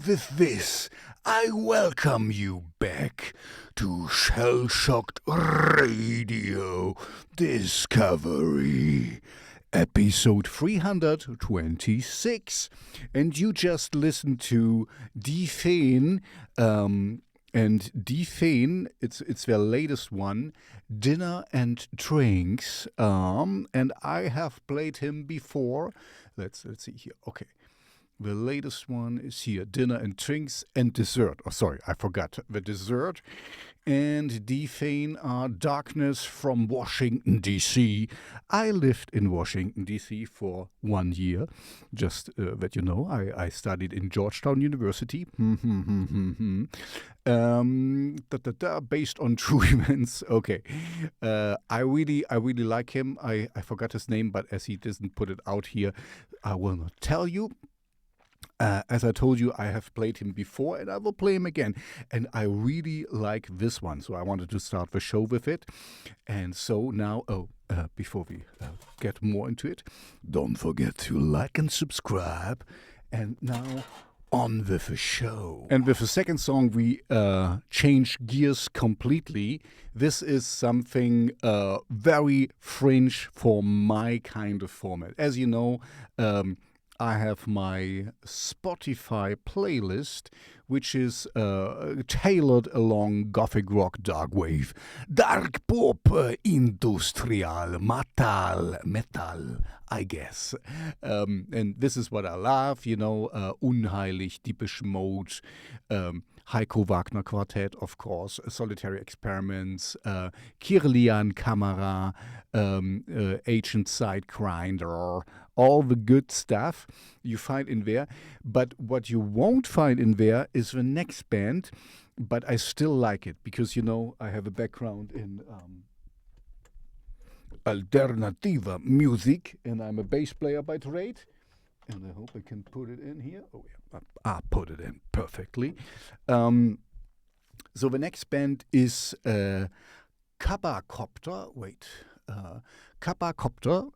And with this, I welcome you back to Shellshocked Radio Discovery, episode 326. And you just listened to Feen, and Feen, it's their latest one, Dinner and Drinks, and I have played him before. Let's see here. Okay. The latest one is here, Dinner and Drinks and Dessert. Oh, sorry, I forgot the dessert. And Feen are Darkness from Washington, D.C. I lived in Washington, D.C. for 1 year. Just that you know, I studied in Georgetown University. Based on true events. Okay. I really like him. I forgot his name, but as he doesn't put it out here, I will not tell you. As I told you, I have played him before and I will play him again. And I really like this one. So I wanted to start the show with it. And so now, before we get more into it, don't forget to like and subscribe. And now, on with the show. And with the second song, we change gears completely. This is something very fringe for my kind of format. As you know, I have my Spotify playlist, which is tailored along gothic rock, darkwave, dark pop, industrial, metal, I guess. And this is what I love, you know, Unheilig, Deepish Mode, Heiko Wagner Quartet, of course, Solitary Experiments, Kirlian Kamera, Agent Sidegrinder, all the good stuff you find in there. But what you won't find in there is the next band, but I still like it because, you know, I have a background in alternative music and I'm a bass player by trade. And I hope I can put it in here. Oh, yeah, I put it in perfectly. So the next band is Capacopter. Capacopter,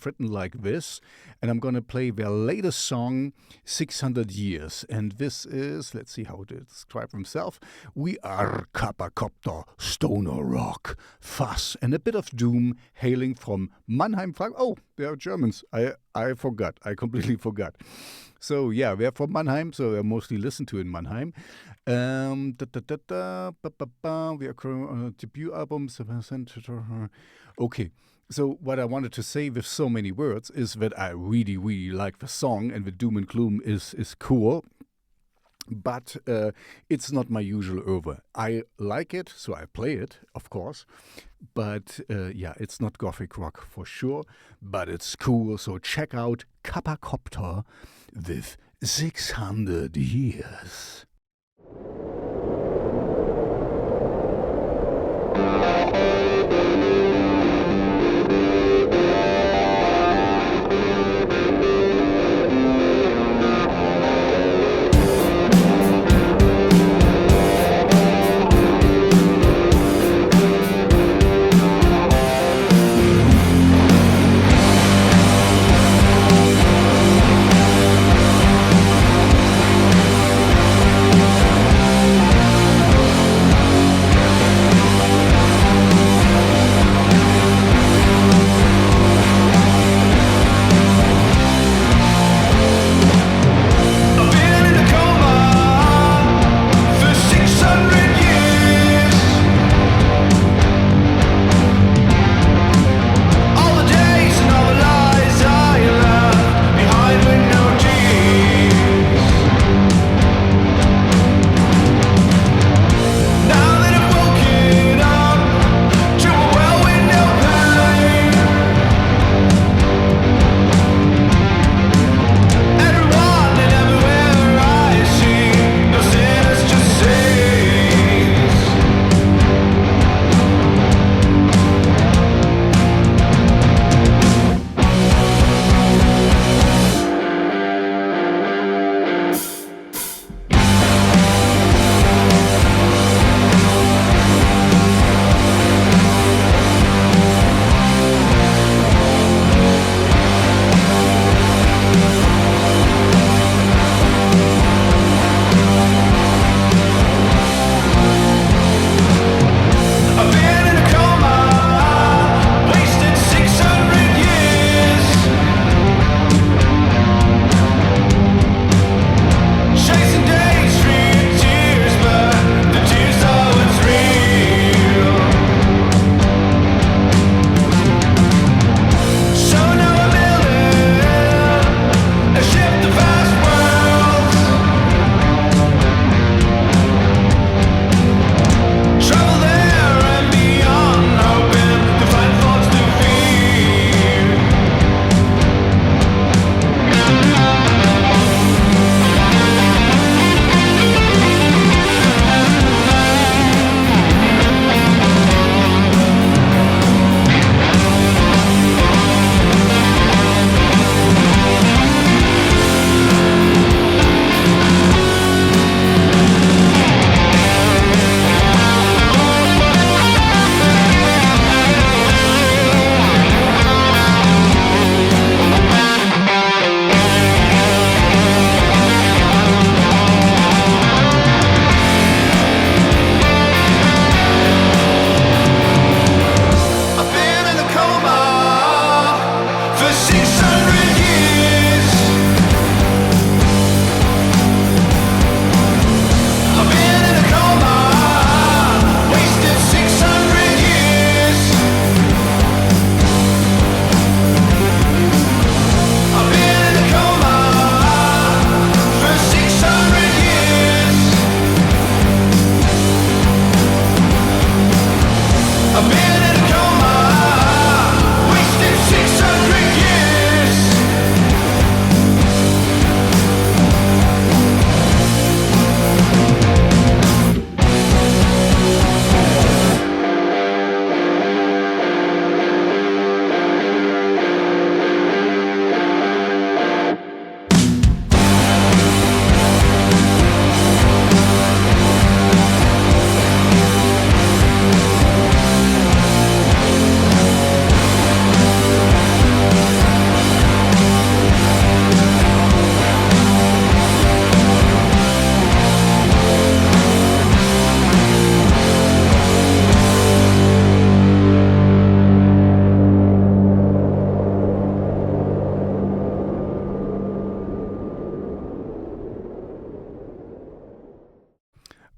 written like this. And I'm going to play their latest song, 600 Years. And this is, let's see how to describe themselves. We are Capacopter, stoner rock, fuss, and a bit of doom, hailing from Mannheim. Oh, they are Germans. I forgot. I completely forgot. So, yeah, they're from Mannheim, so they're mostly listened to in Mannheim. We are on a debut album. Okay. So what I wanted to say with so many words is that I really, really like the song and the doom and gloom is cool. But it's not my usual oeuvre. I like it, so I play it, of course. But yeah, it's not gothic rock for sure, but it's cool. So check out Capacopter with 600 Years.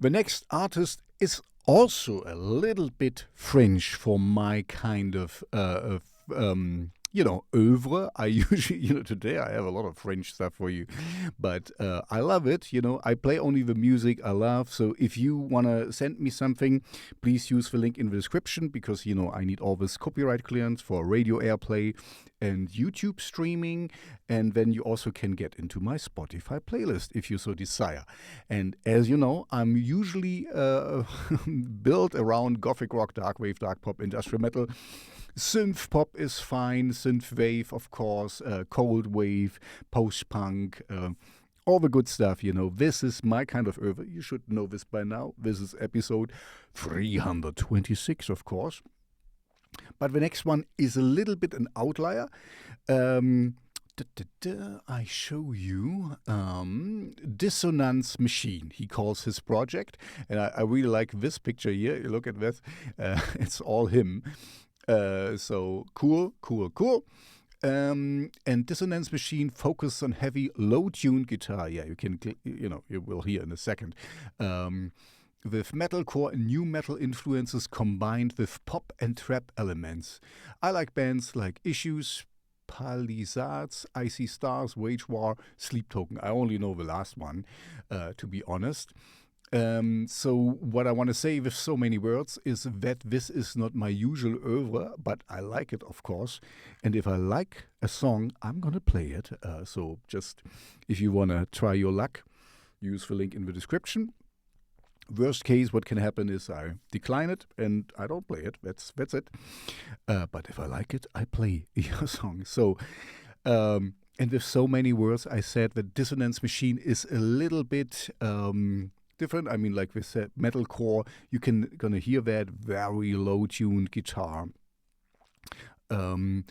The next artist is also a little bit French for my kind of oeuvre. I usually, today I have a lot of French stuff for you, but I love it. I play only the music I love. So if you want to send me something, please use the link in the description because, I need all this copyright clearance for radio airplay and YouTube streaming. And then you also can get into my Spotify playlist if you so desire. And as you know, I'm usually built around gothic rock, darkwave, dark pop, industrial metal. Synth pop is fine, synth wave, of course, cold wave, post-punk, all the good stuff, This is my kind of oeuvre. You should know this by now. This is episode 326, of course. But the next one is a little bit an outlier. I show you Dissonance Machine, he calls his project. And I really like this picture here. You look at this. It's all him. So cool. And Dissonance Machine focuses on heavy, low-tuned guitar. Yeah, you will hear in a second. With metalcore and new metal influences combined with pop and trap elements. I like bands like Issues, Palisades, Icy Stars, Wage War, Sleep Token. I only know the last one, to be honest. So what I want to say with so many words is that this is not my usual oeuvre, but I like it, of course. And if I like a song, I'm going to play it. So just if you want to try your luck, use the link in the description. Worst case, what can happen is I decline it and I don't play it. That's it. But if I like it, I play your song. So, and with so many words, I said that Dissonance Machine is a little bit different. I mean, like we said, metalcore, you gonna hear that very low-tuned guitar. And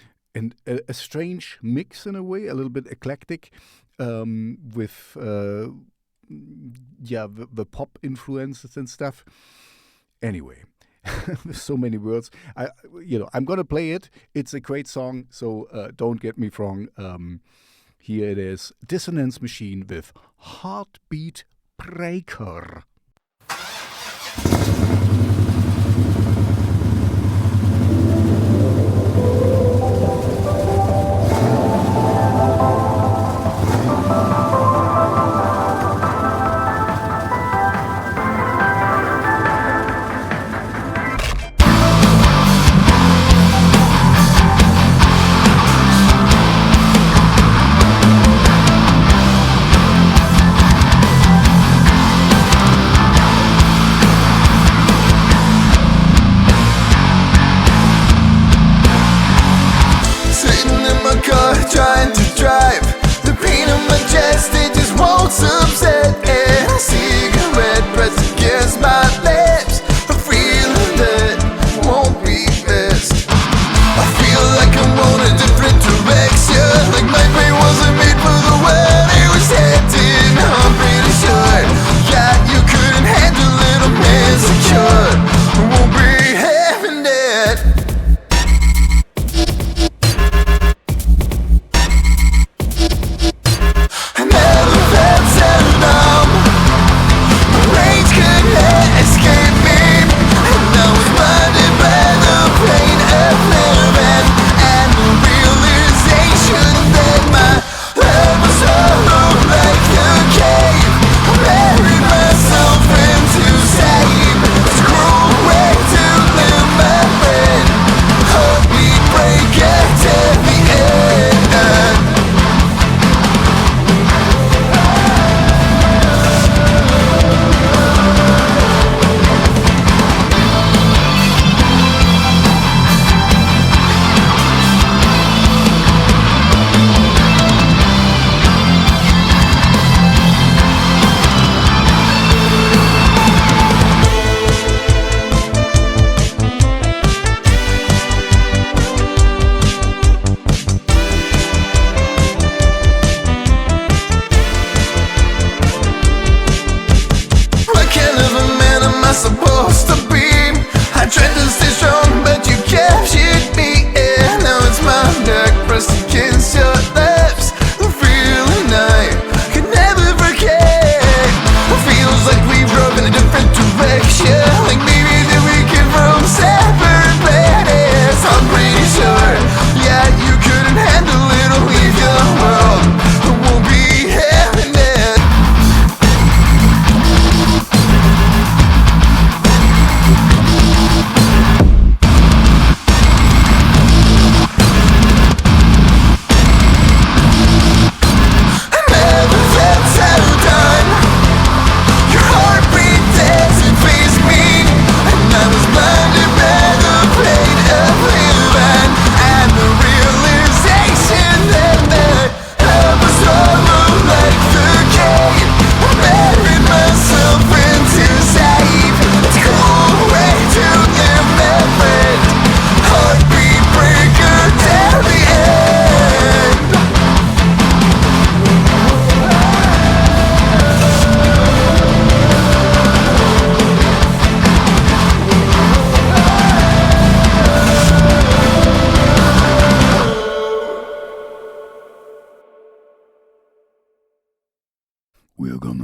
a strange mix in a way, a little bit eclectic, with the pop influences and stuff. Anyway, so many words. I'm gonna play it. It's a great song, so don't get me wrong. Here it is, Dissonance Machine with Heartbeat Breaker. Trying to drive, the pain of my chest, it just won't subside. And a cigarette pressed against my lips, a feeling that won't be missed. I feel like I'm on a different direction, like my brain wasn't made for the world it was heading. I'm pretty sure that you couldn't handle it, I'm insecure. I won't be having that. Supposed to be, I tried to stay strong, but you captured me. And now it's my neck pressed against your lips, a feeling I could never forget. It feels like we grew up in a different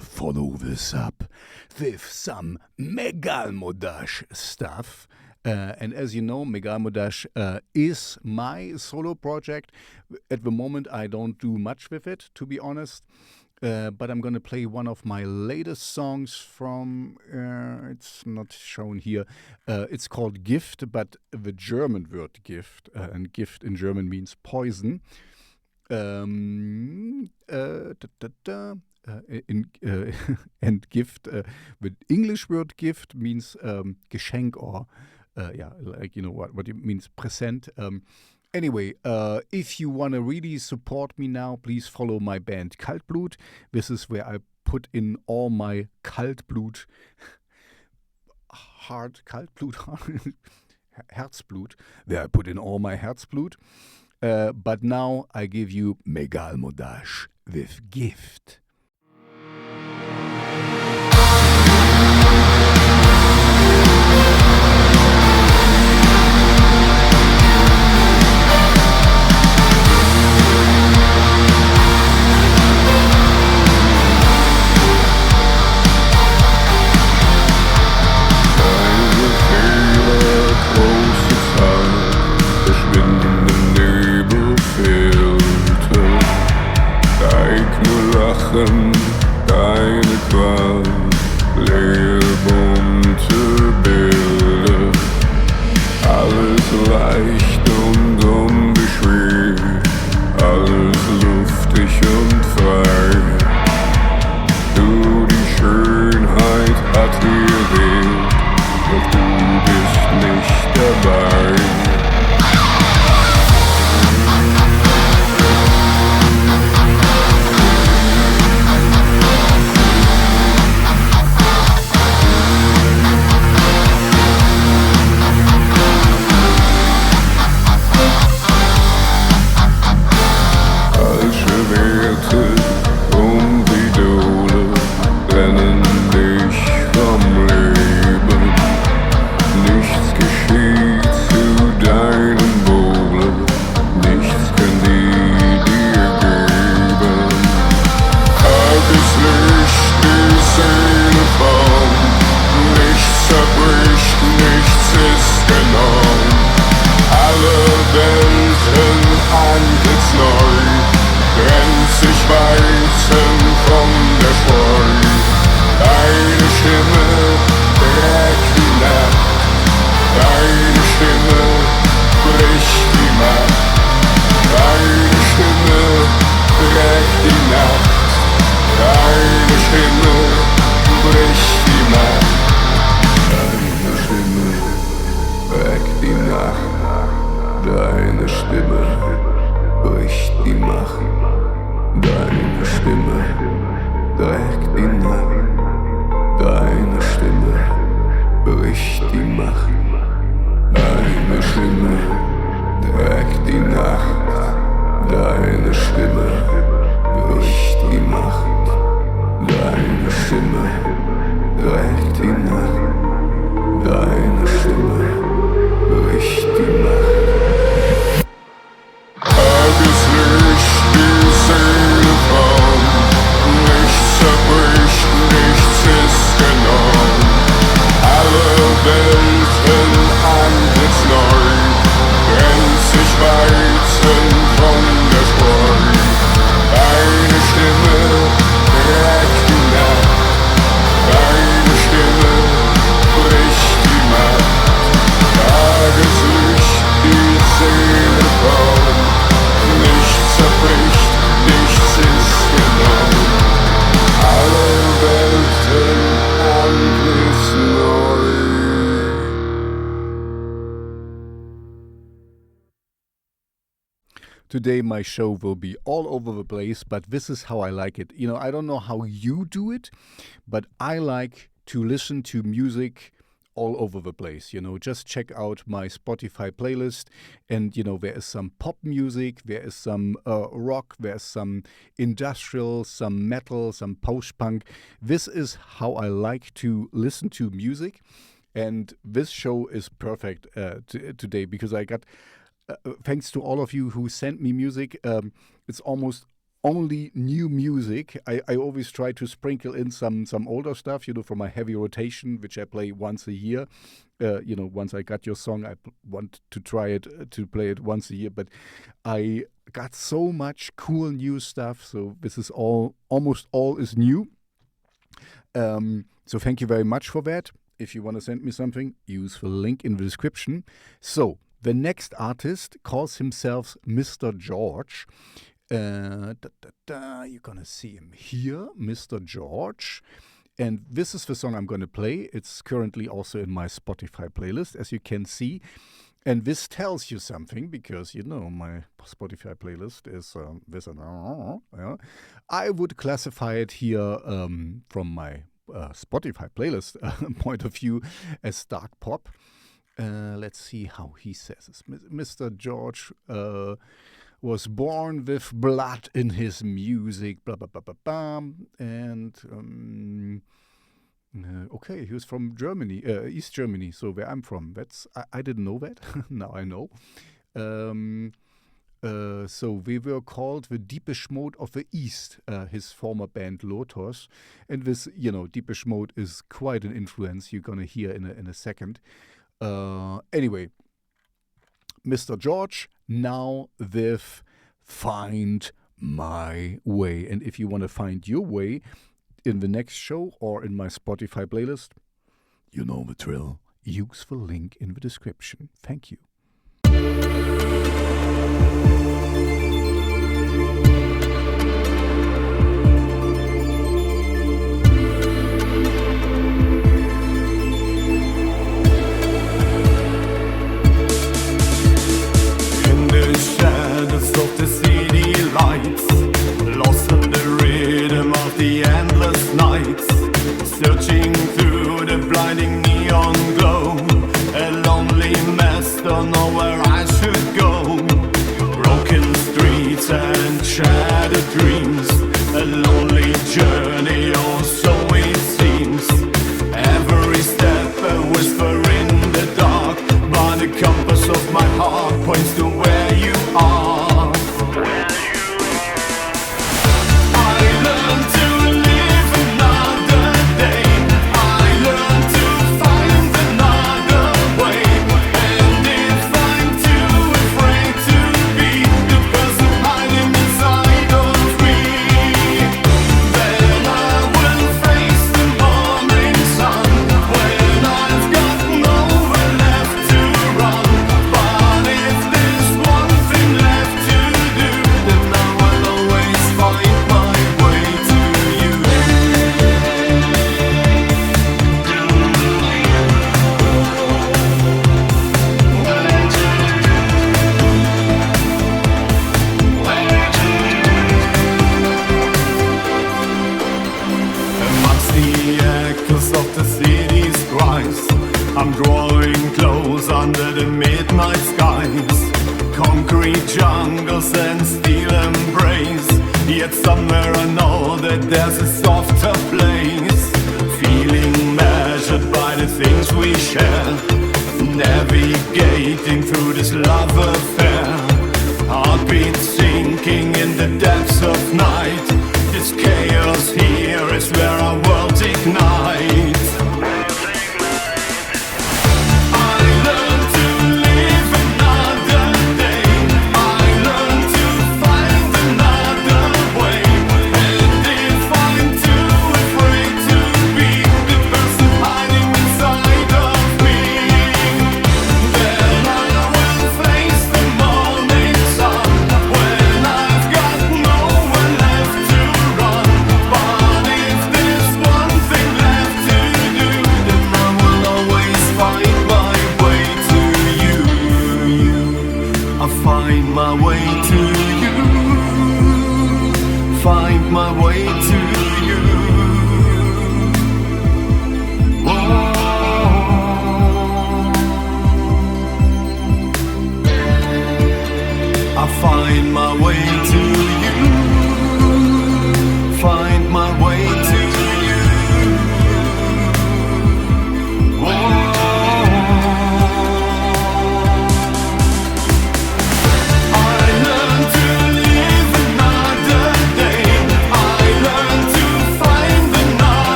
follow this up with some Megalmodas stuff. And as you know, Megalmodas is my solo project. At the moment, I don't do much with it, to be honest. But I'm going to play one of my latest songs from, it's not shown here, it's called Gift, but the German word Gift, and Gift in German means poison. And Gift, the English word Gift means Geschenk, or, like, you know what it means, present. Anyway, if you want to really support me now, please follow my band Kaltblut. This is where I put in all my Kaltblut, Herzblut, where I put in all my Herzblut. But now I give you Megalmodas with Gift. Deine Qual, leere bunte Bilder, alles leicht und unbeschwert, alles luftig und frei. Du, die Schönheit hat ihr Wert, doch du bist nicht dabei. Und Idole trennen dich vom Leben. Nichts geschieht zu deinem Wohle, nichts können die dir geben. Tageslicht, die Seele formt, nichts zerbricht, nichts ist genommen. Alle Welten antlitzneu, trennt sich Weizen von der Spreu. Deine Stimme trägt die Nacht, deine Stimme bricht die Macht. Deine Stimme trägt die Nacht, deine Stimme bricht die Macht. Deine Stimme trägt die Nacht, deine Stimme bricht die Macht. Deine Stimme trägt die Nacht, deine Stimme bricht die Macht. Deine Stimme trägt die Nacht, deine Stimme bricht die Macht. Deine Stimme trägt die Nacht, deine Stimme bricht die Macht. Tageslicht, die Seele formt, nichts zerbricht, nichts ist genommen. Alle Welten antlitzneu, trennt sich Weizen von der Spreu. Deine Stimme trägt die Nacht, deine Stimme bricht die Macht. Tageslicht, die Seele formt, nichts zerbricht, nichts ist genommen. Alle Welten antlitzneu. Today my show will be all over the place, but this is how I like it. You know, I don't know how you do it, but I like to listen to music all over the place. You know, just check out my Spotify playlist, and you know, there is some pop music, there is some rock, there's some industrial, some metal, some post-punk. This is how I like to listen to music, and this show is perfect today because I got thanks to all of you who sent me music. It's almost only new music. I always try to sprinkle in some older stuff, from my heavy rotation, which I play once a year. Once I got your song, I want to try it, to play it once a year. But I got so much cool new stuff, so this is almost all is new. So thank you very much for that. If you want to send me something, use the link in the description. So the next artist calls himself MrGeorge. You're gonna see him here, MrGeorge. And this is the song I'm gonna play. It's currently also in my Spotify playlist, as you can see. And this tells you something, because my Spotify playlist is this. I would classify it here from my Spotify playlist point of view as dark pop. Let's see how he says this. MrGeorge was born with blood in his music, blah, blah, blah, blah, blah. And, okay, he was from Germany, East Germany, so where I'm from. I didn't know that. Now I know. So we were called the Depeche Mode of the East, his former band Lotus. And this, Depeche Mode is quite an influence you're going to hear in a second. Anyway, MrGeorge, now with Find My Way. And if you want to find your way in the next show or in my Spotify playlist, you know the drill. Use the link in the description. Thank you. Of the city lights, lost in the rhythm of the endless nights, searching through the blinding neon glow, a lonely mess, don't know where I should go. Broken streets and shattered dreams, a lonely journey, or so it seems. Every step a whisper in the dark, but the compass of my heart points to where you are. I'm drawing close under the midnight skies, concrete jungles and steel embrace. Yet somewhere I know that there's a softer place, feeling measured by the things we share, navigating through this love affair. Heartbeat sinking in the depths of night. This chaos here is where our world ignites. One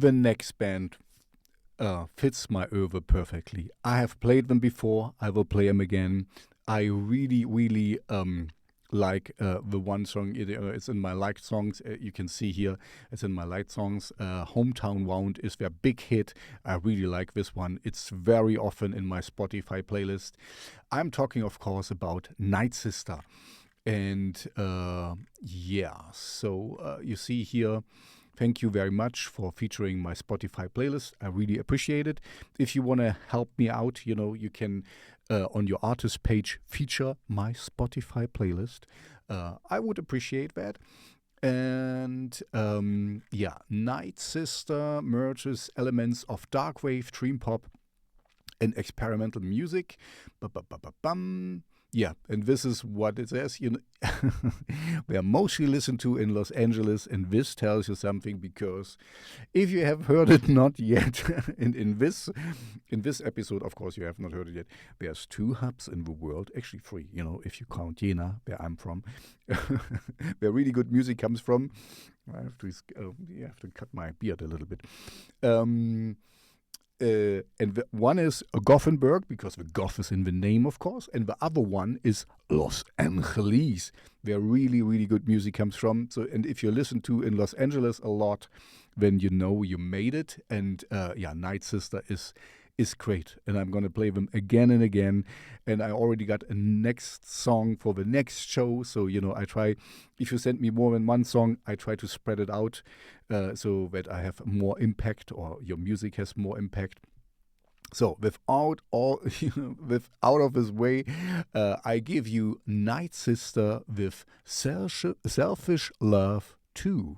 the next band fits my oeuvre perfectly. I have played them before. I will play them again. I really, really like the one song. It's in my liked songs. You can see here, it's in my liked songs. Hometown Wound is their big hit. I really like this one. It's very often in my Spotify playlist. I'm talking, of course, about NIGHTSISTER. And so you see here, thank you very much for featuring my Spotify playlist. I really appreciate it. If you want to help me out, you can, on your artist page, feature my Spotify playlist. I would appreciate that. And NIGHTSISTER merges elements of darkwave, dream pop, and experimental music. Yeah, and this is what it says. They are mostly listened to in Los Angeles, and this tells you something, because if you have heard it not yet, in this episode, of course, you have not heard it yet. There's 2 hubs in the world, actually 3. If you count Jena, where I'm from, where really good music comes from. I have to cut my beard a little bit. And one is Gothenburg, because the goth is in the name, of course. And the other one is Los Angeles, where really, really good music comes from. So, and if you listen to in Los Angeles a lot, then you know you made it. And NIGHTSISTER is great. And I'm going to play them again and again. And I already got a next song for the next show. So, I try, if you send me more than one song, I try to spread it out so that I have more impact, or your music has more impact. So without of this way, I give you NIGHTSISTER with Selfish Love 2.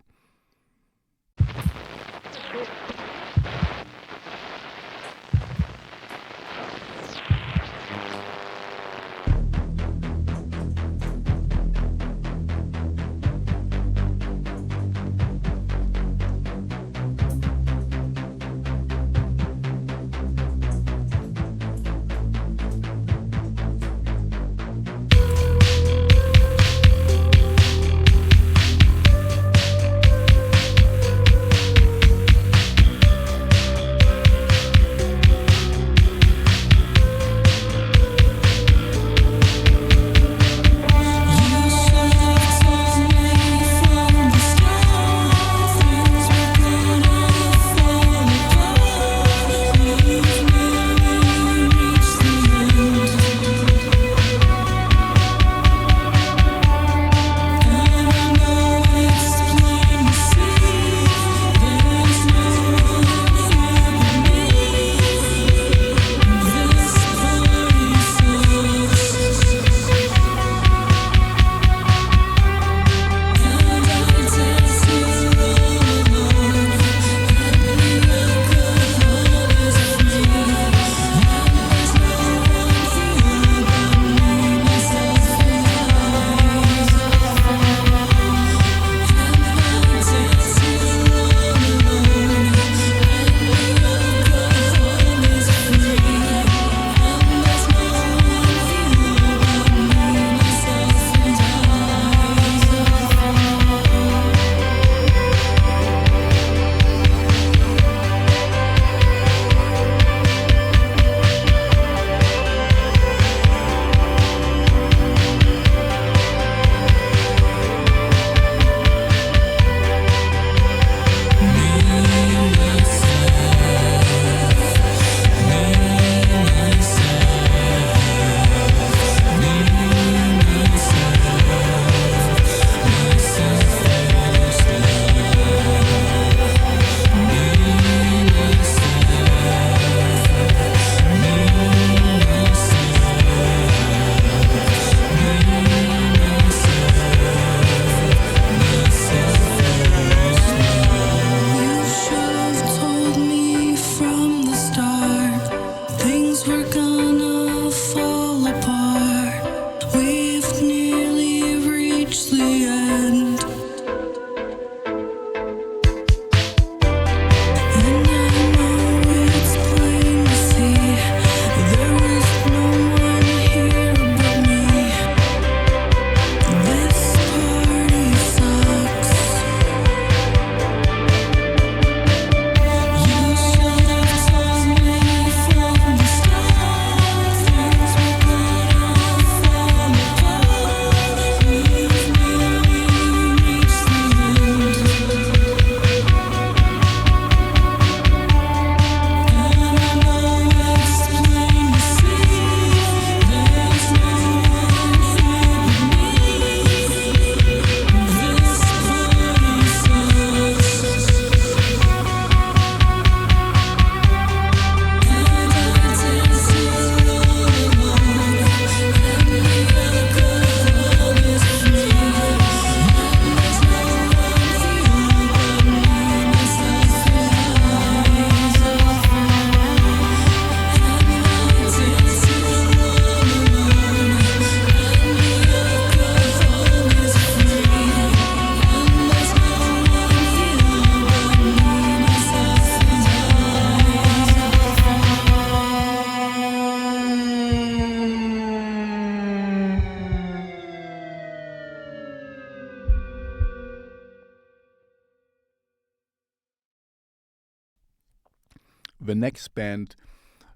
the next band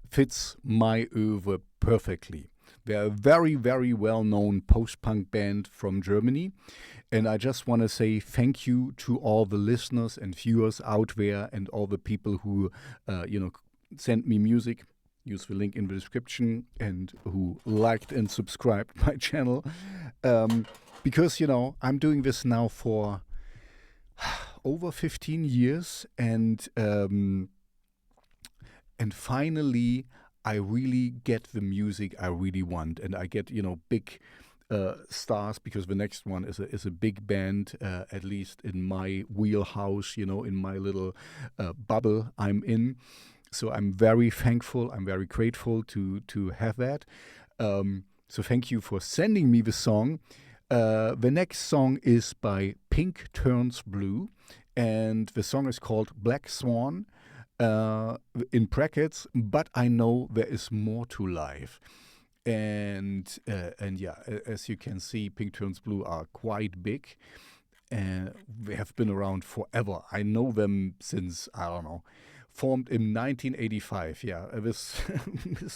fits my oeuvre perfectly. They're a very, very well-known post-punk band from Germany. And I just want to say thank you to all the listeners and viewers out there and all the people who, sent me music. Use the link in the description, and who liked and subscribed my channel. Because, I'm doing this now for over 15 years. And finally, I really get the music I really want, and I get big stars, because the next one is a big band, at least in my wheelhouse, in my little bubble I'm in. So I'm very thankful. I'm very grateful to have that. So thank you for sending me the song. The next song is by Pink Turns Blue, and the song is called Black Swan. In brackets, but I know there is more to life. And yeah, as you can see, Pink Turns Blue are quite big. They have been around forever. I know them since, I don't know, formed in 1985. Yeah, this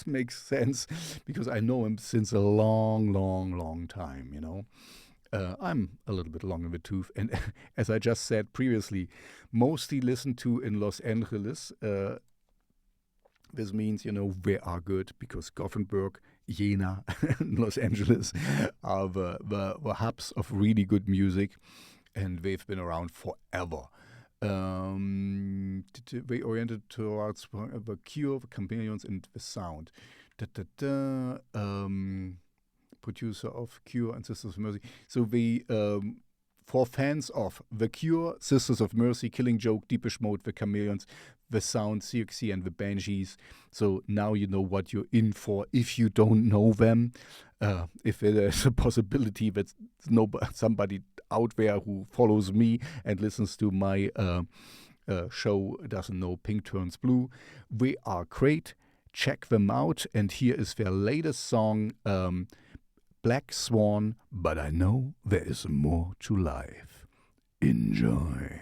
makes sense, because I know them since a long, long, long time, I'm a little bit long in the tooth, and as I just said previously, mostly listened to in Los Angeles. This means, they are good, because Gothenburg, Jena, and Los Angeles are the hubs of really good music, and they've been around forever. They oriented towards the Cure, the Chameleons, and the sound. Producer of Cure and Sisters of Mercy. So for fans of The Cure, Sisters of Mercy, Killing Joke, Deepish Mode, The Chameleons, The Sound, CXHER, and The Banshees. So now you know what you're in for if you don't know them. If there's a possibility that somebody out there who follows me and listens to my show doesn't know Pink Turns Blue. They are great. Check them out. And here is their latest song, Black Swan, but I know there is more to life. Enjoy.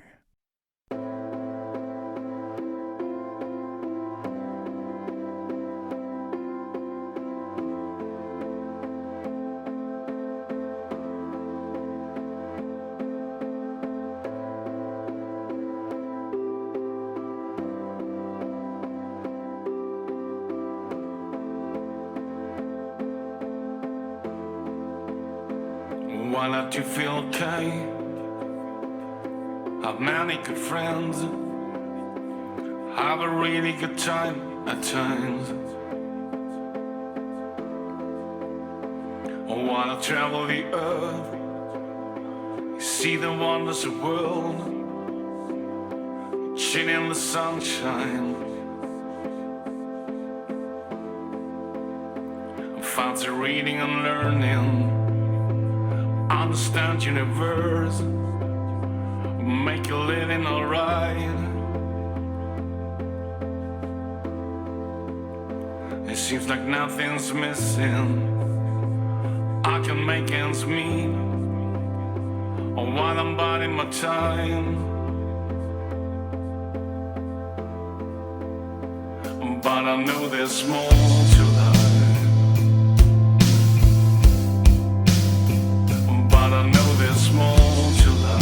Why not you feel okay? Have many good friends. Have a really good time at times. Or wanna travel the earth, see the wonders of the world, chill in the sunshine. Fancy reading and learning, understand universe, make a living alright. It seems like nothing's missing. I can make ends meet, or while I'm biding my time. But I know there's more to life. But I know there's more to life.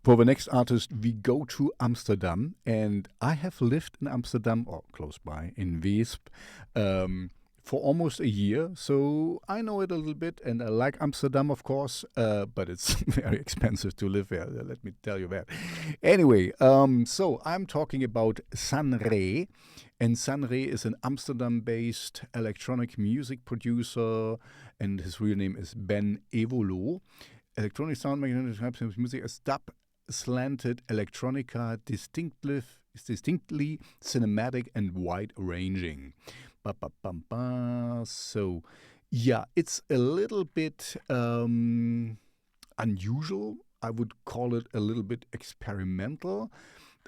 For the next artist, we go to Amsterdam, and I have lived in Amsterdam, or close by, in Weesp, for almost a year, so I know it a little bit, and I like Amsterdam, of course, but it's very expensive to live there, let me tell you that. Anyway, so I'm talking about Sanre, and Sanre is an Amsterdam-based electronic music producer, and his real name is Ben Evolo. Electronic sound describes his music as dub, slanted electronica, distinctly cinematic and wide-ranging. So, yeah, it's a little bit unusual. I would call it a little bit experimental.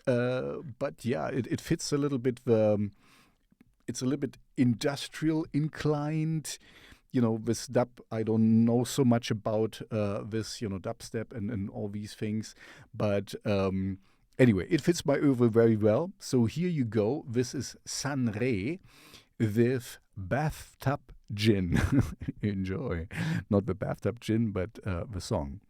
But yeah, it fits a little bit. It's a little bit industrial inclined. This dub, I don't know so much about this, dubstep and all these things. But anyway, it fits my oeuvre very well. So here you go. This is Sanre with Bathtub Gin. Enjoy. Not the Bathtub Gin, but the song.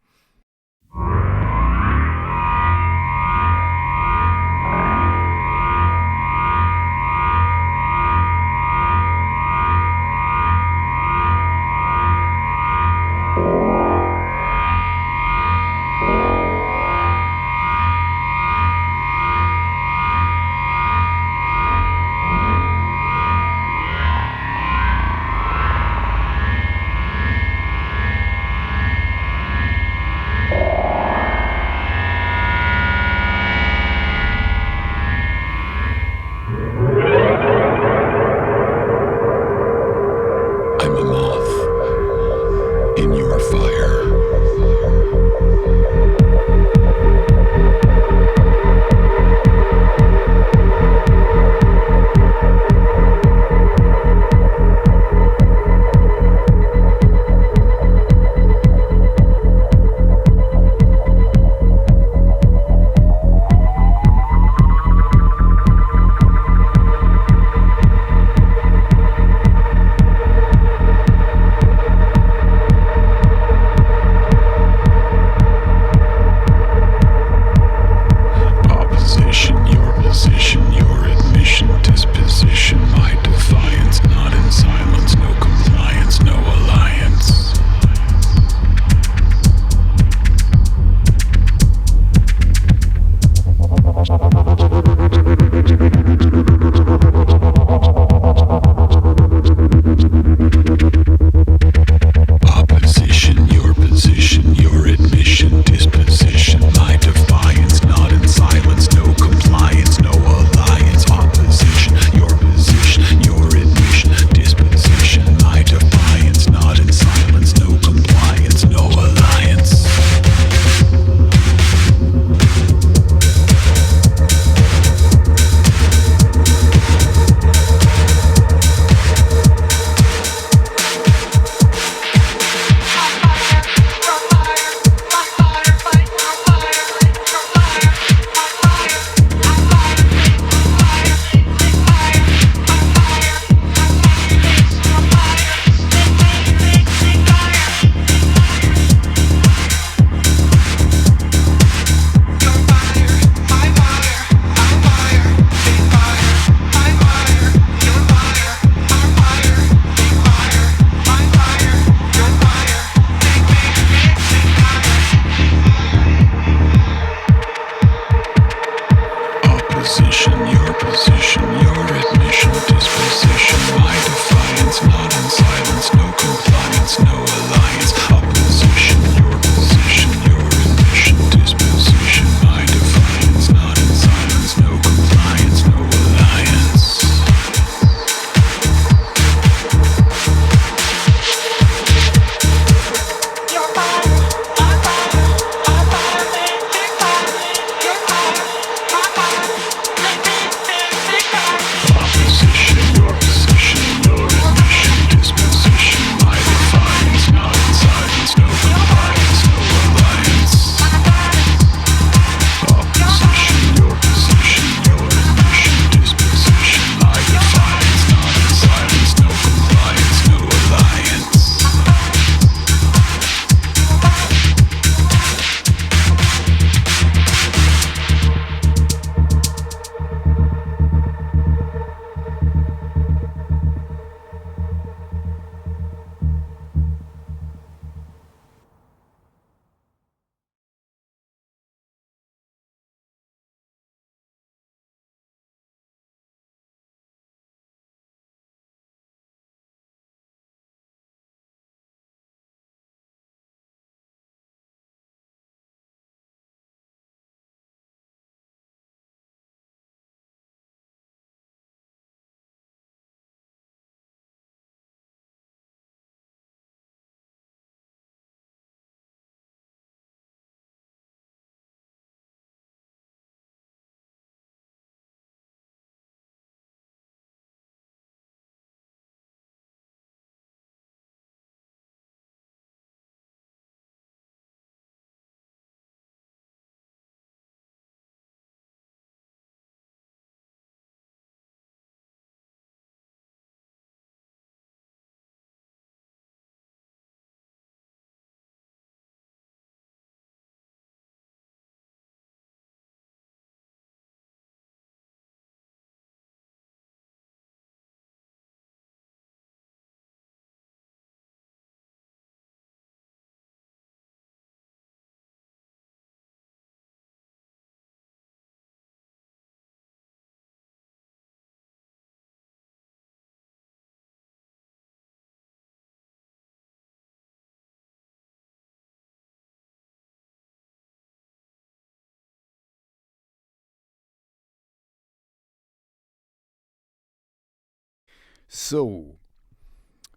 So,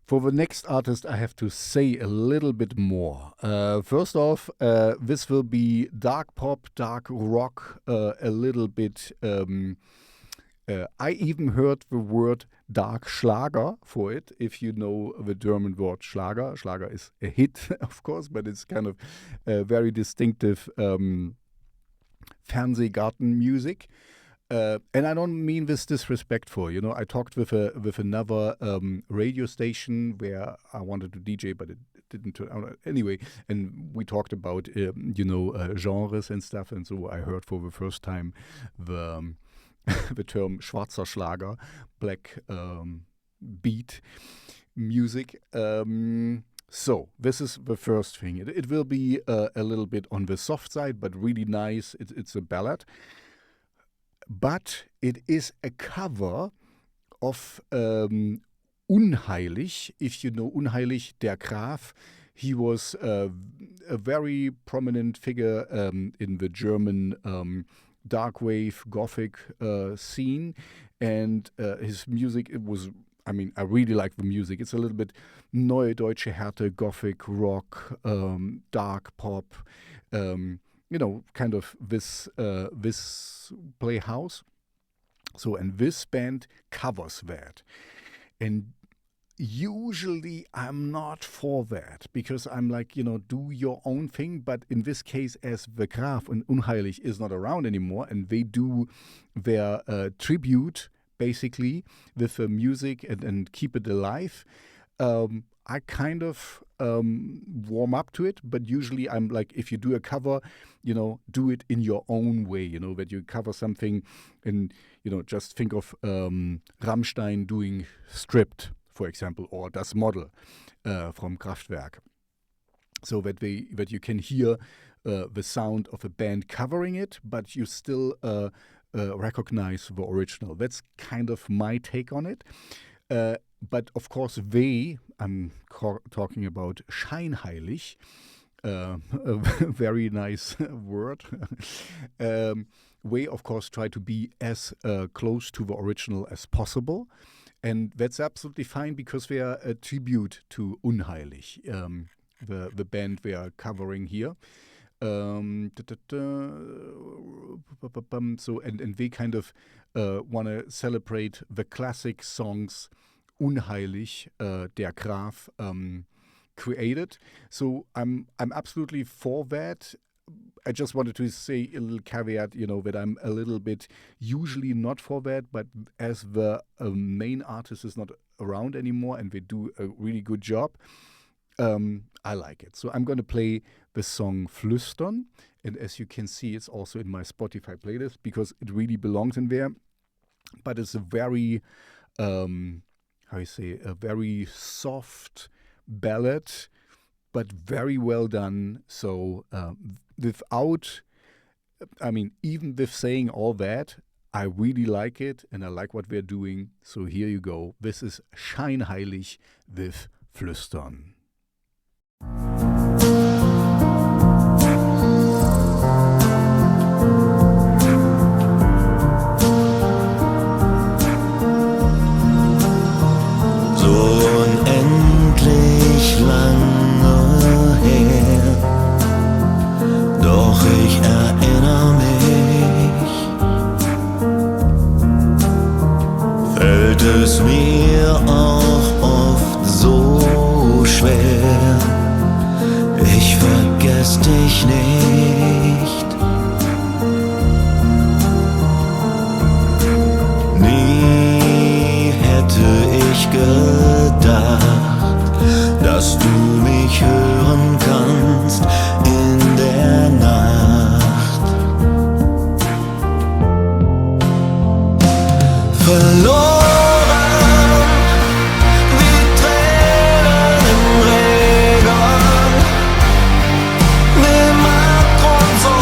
for the next artist, I have to say a little bit more. First off, this will be dark pop, dark rock, a little bit. I even heard the word dark Schlager for it, if you know the German word Schlager. Schlager is a hit, of course, but it's kind of very distinctive Fernsehgarten music. And I don't mean this disrespectful. You know, I talked with another radio station where I wanted to DJ, but it didn't turn out anyway. And we talked about genres and stuff. And so I heard for the first time the term Schwarzer Schlager, black beat music. So this is the first thing. It will be a little bit on the soft side, but really nice. It's a ballad. But it is a cover of Unheilig. If you know Unheilig, der Graf, he was a very prominent figure in the German Darkwave, gothic scene. And his music, I really like the music. It's a little bit Neue Deutsche Härte, gothic rock, dark pop, kind of this playhouse. So, and this band covers that. And usually I'm not for that because I'm like, do your own thing. But in this case, as the Graf and Unheilig is not around anymore and they do their tribute basically with the music and keep it alive, I kind of warm up to it, but usually I'm like, if you do a cover, do it in your own way, that you cover something and, just think of Rammstein doing Stripped, for example, or Das Model from Kraftwerk. So that you can hear the sound of a band covering it, but you still recognize the original. That's kind of my take on it. But of course, I'm talking about Scheinheilig, a very nice word. Of course, try to be as close to the original as possible. And that's absolutely fine because they are a tribute to Unheilig, the band we are covering here. So and they kind of want to celebrate the classic songs Unheilig, der Graf created. So I'm absolutely for that. I just wanted to say a little caveat, that I'm a little bit usually not for that, but as the main artist is not around anymore and they do a really good job, I like it. So I'm going to play the song Flüstern. And as you can see, it's also in my Spotify playlist because it really belongs in there. But it's a very, a very soft ballad, but very well done. So even with saying all that, I really like it and I like what we're doing. So here you go. This is Scheinheilig with Flüstern. Unendlich lange her, doch ich erinnere mich, fällt es mir auch oft so schwer, ich vergess dich nicht. Nie hätte ich gedacht, dass du mich hören kannst in der Nacht. Verloren wie Tränen im Regen, nimm Abgrund so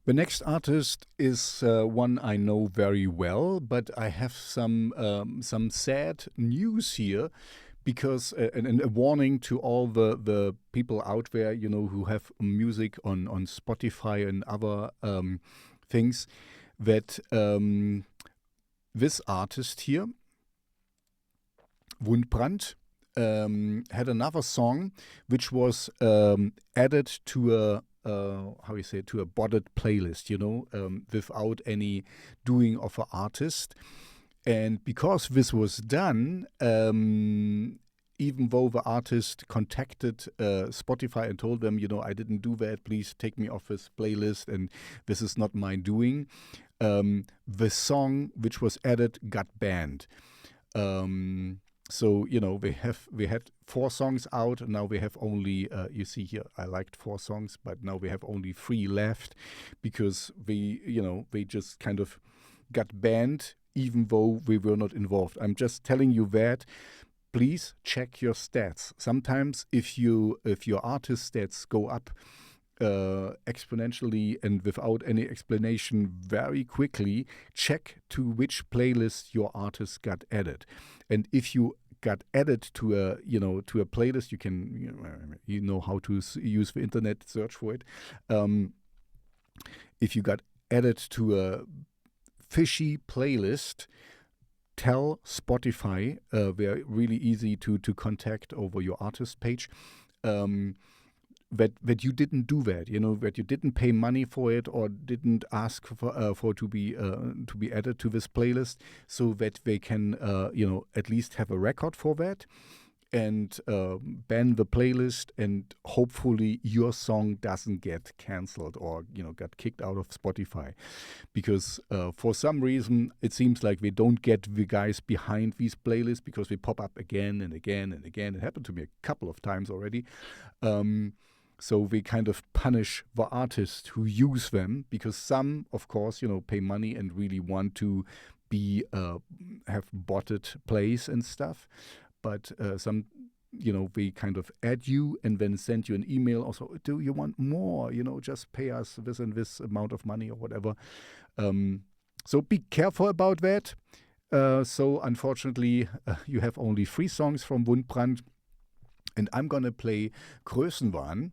The next artist is one I know very well, but I have some sad news here, because and a warning to all the people out there, who have music on Spotify and other things, that this artist here, Wundbrand, had another song which was added to a to a botted playlist, without any doing of an artist. And because this was done, even though the artist contacted Spotify and told them, I didn't do that, please take me off this playlist and this is not my doing, the song which was added got banned. So, we had 4 songs out, and now we have only, you see here, I liked 4 songs, but now we have only 3 left, because they just kind of got banned, even though we were not involved. I'm just telling you that. Please check your stats. Sometimes if your artist stats go up exponentially and without any explanation very quickly, check to which playlist your artist got added. And if you got added to a playlist, you can how to use the internet, search for it. If you got added to a fishy playlist, tell Spotify. They're really easy to contact over your artist page. That you didn't do that, that you didn't pay money for it or didn't ask for to be added to this playlist, so that they can at least have a record for that, and ban the playlist, and hopefully your song doesn't get cancelled or got kicked out of Spotify, because for some reason it seems like we don't get the guys behind these playlists, because they pop up again and again and again. It happened to me a couple of times already. So we kind of punish the artists who use them, because some, of course, pay money and really want to have botted plays and stuff. But some, we kind of add you and then send you an email also, do you want more? Just pay us this and this amount of money or whatever. So be careful about that. So unfortunately, you have only 3 songs from Wundbrand. And I'm going to play Größenwahn.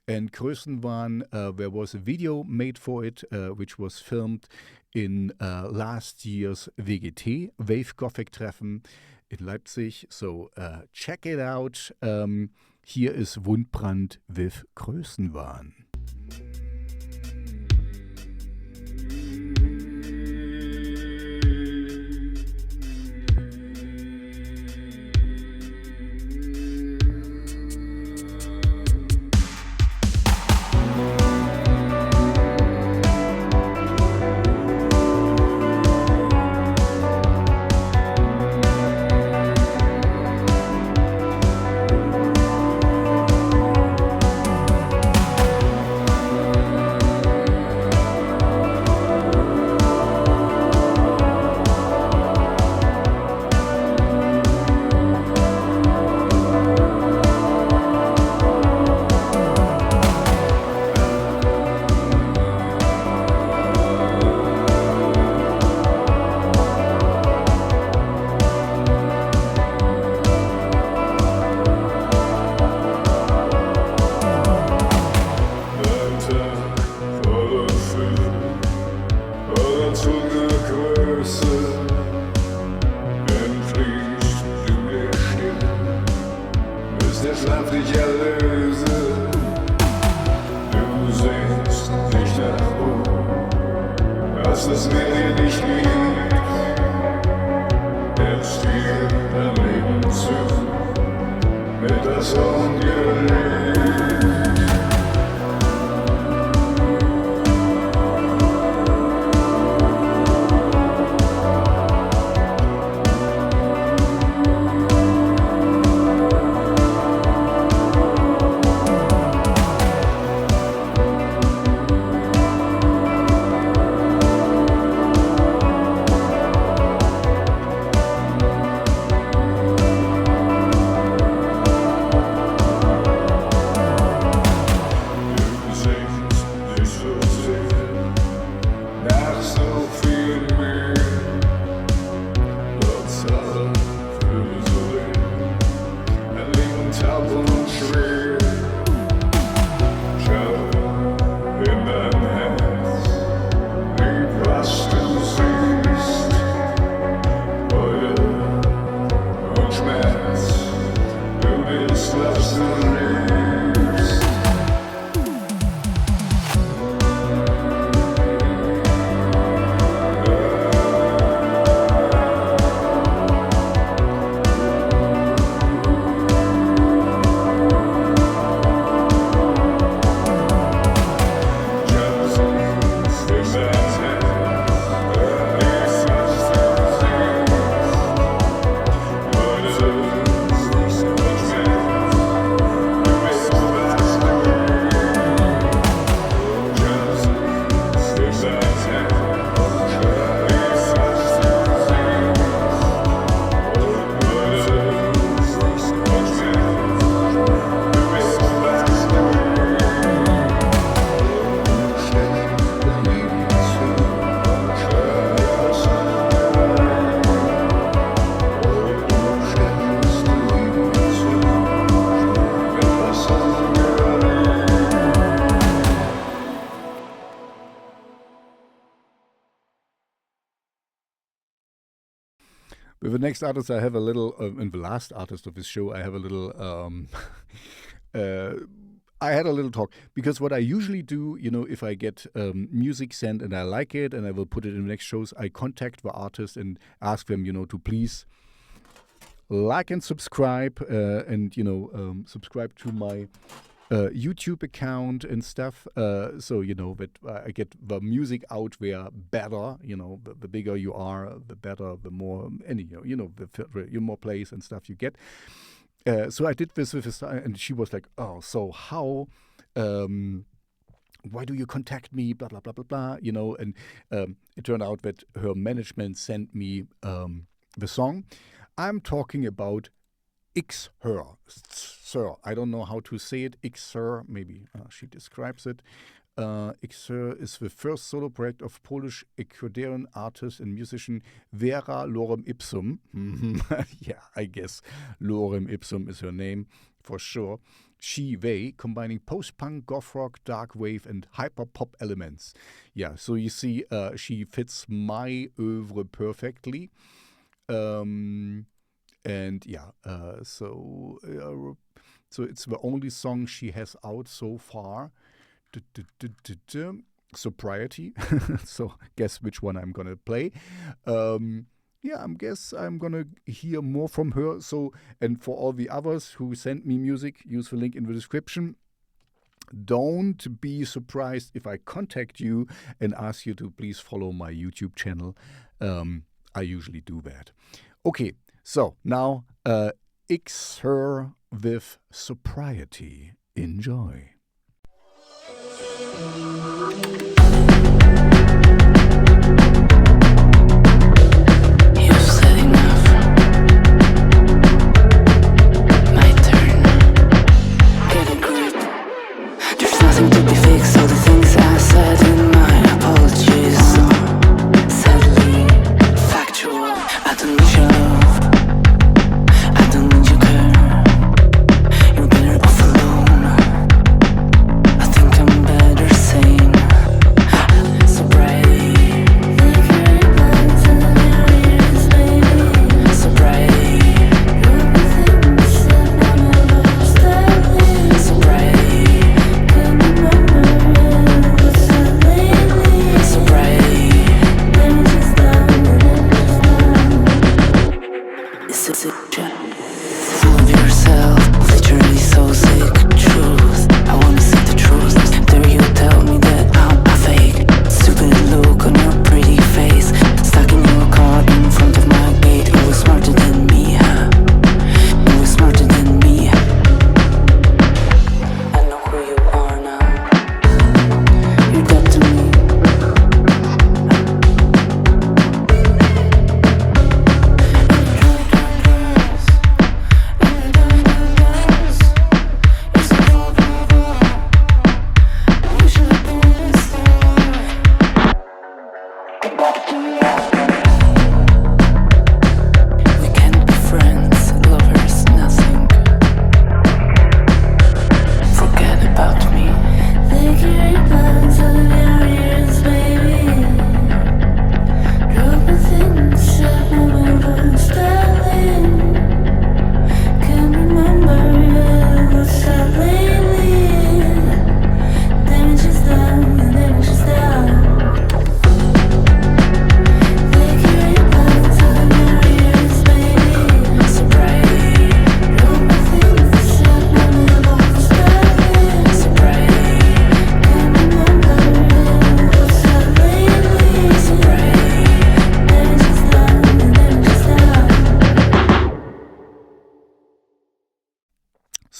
And Größenwahn, there was a video made for it, which was filmed in last year's WGT, Wave Gothic Treffen in Leipzig. So check it out. Here is Wundbrand with Größenwahn. Größe entfließt du dir still, bis der Schlaf dich erlöse. Du sehnst dich nach oben, dass das Meer dir nicht liegt. Jetzt dir dein Leben zu, mit das Ungeliebte. With the next artist, I have a little, and the last artist of this show, I have a little, I had a little talk. Because what I usually do, you know, if I get music sent and I like it and I will put it in the next shows, I contact the artist and ask them, you know, to please like and subscribe and, you know, subscribe to my YouTube account and stuff, so you know that I get the music out there better. You know, the bigger you are, the better, the more, the more plays and stuff you get. So I did this with her, and she was like, "Oh, so how? Why do you contact me? Blah blah blah blah blah." You know, and it turned out that her management sent me the song. I'm talking about XHER. I don't know how to say it. XHER, maybe she describes it. XHER is the first solo project of Polish-Ecuadorian artist and musician Vera Lorem Ipsum. Yeah, I guess Lorem Ipsum is her name for sure. They, combining post-punk, goth rock, dark wave, and hyper-pop elements. Yeah, so you see, she fits my oeuvre perfectly. And yeah, so it's the only song she has out so far. Sobriety. So guess which one I'm gonna play. Yeah, I guess I'm gonna hear more from her. So, and for all the others who sent me music, use the link in the description. Don't be surprised if I contact you and ask you to please follow my YouTube channel. I usually do that. Okay. So, now, XHER with Sobriety. Enjoy. You've said enough. My turn. Get a grip. There's nothing to be fixed. All the things I said in my apologies are sadly factual. I don't need your love. I don't need your care. You're better off alone.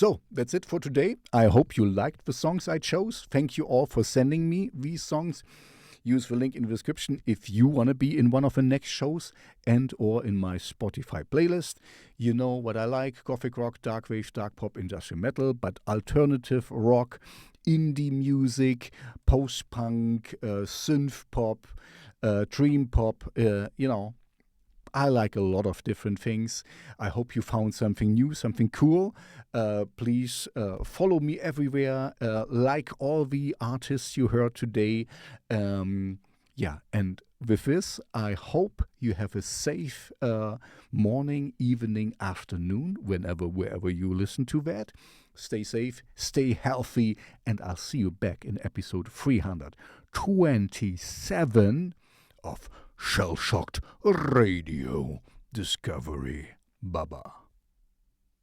So, that's it for today. I hope you liked the songs I chose. Thank you all for sending me these songs. Use the link in the description if you want to be in one of the next shows and or in my Spotify playlist. You know what I like: gothic rock, darkwave, dark pop, industrial metal, but alternative rock, indie music, post-punk, synth pop, dream pop, I like a lot of different things. I hope you found something new, something cool. Please follow me everywhere. Like all the artists you heard today. And with this, I hope you have a safe morning, evening, afternoon, wherever you listen to that. Stay safe, stay healthy, and I'll see you back in episode 327 of Shellshocked Radio Discovery. Baba.